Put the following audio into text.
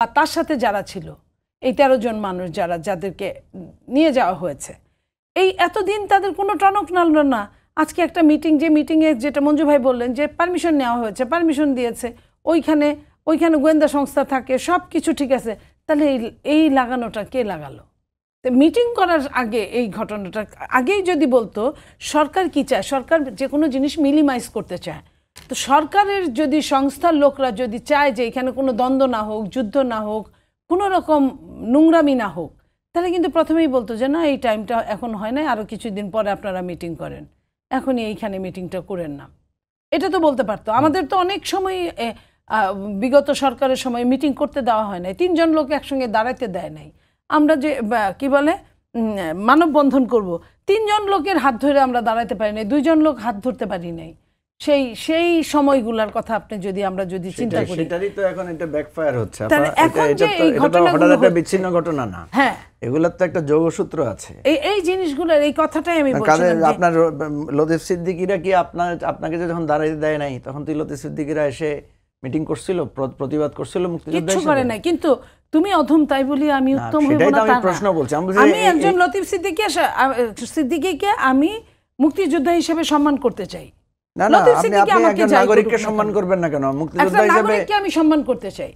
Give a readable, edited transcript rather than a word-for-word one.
আর তার সাথে যারা ছিল এই 13 জন মানুষ যাদেরকে নিয়ে যাওয়া হয়েছে, এই এতদিন তাদের কোনো টনক নাড়ল না। আজকে একটা মিটিং, যে মিটিংয়ে যেটা মঞ্জু ভাই বললেন যে পারমিশন নেওয়া হয়েছে, পারমিশন দিয়েছে, ওইখানে গোয়েন্দা সংস্থা থাকে, সব কিছু ঠিক আছে, তাহলে এই লাগানোটা কে লাগালো? মিটিং করার আগে এই ঘটনাটা আগেই যদি বলতো সরকার কি চায়, সরকার যে কোনো জিনিস মিনিমাইজ করতে চায়, তো সরকারের যদি সংস্থার লোকরা যদি চায় যে এখানে কোনো দ্বন্দ্ব না হোক, যুদ্ধ না হোক, কোনো রকম নোংরামি না হোক, তাহলে কিন্তু প্রথমেই বলতো যে না, এই টাইমটা এখন হয় না, আরও কিছুদিন পরে আপনারা মিটিং করেন, এখনই এইখানে মিটিংটা করেন না, এটা তো বলতে পারতো। আমাদের তো অনেক সময় বিগত সরকারের সময় মিটিং করতে দেওয়া হয় নাই, 3 জন লোক একসঙ্গে দাঁড়াতে দেয় নাই। আমরা যে কি বলে মানববন্ধন করব, 3 জন লোকের হাত ধরে আমরা দাঁড়াতে পারি নাই, 2 জন লোক হাত ধরতে পারি নাই। সেই সময়গুলোর কথা আপনি আমরা যদি চিন্তা করি, সেটারই তো এখন এটা ব্যাকফায়ার হচ্ছে। এখন যে এই ঘটনাগুলো একটা বিচ্ছিন্ন ঘটনা না, হ্যাঁ, এগুলোর তো একটা যোগসূত্র আছে। এই জিনিসগুলোর এই কথাটাই আমি বলছিলাম। আপনার লতিফ সিদ্দিকীরা কি আপনাকে যখন দাঁড়াইতে দেয় নাই, তখন তুই লতিফ সিদ্দিকীরা এসে মিটিং করছিল, প্রতিবাদ করছিল, মুক্তিযোদ্ধা কিছু করে নাই, কিন্তু তুমি অধম তাই বলি আমি উত্তম হইব না, আমি প্রশ্ন বলছি। আমি একজন লতিফ সিদ্দিকীকে আমি মুক্তিযোদ্ধা হিসেবে সম্মান করতে চাই। না না, আপনি একজন নাগরিককে সম্মান করবেন না কেন? মুক্তিযোদ্ধা হিসেবে আমি সম্মান করতে চাই।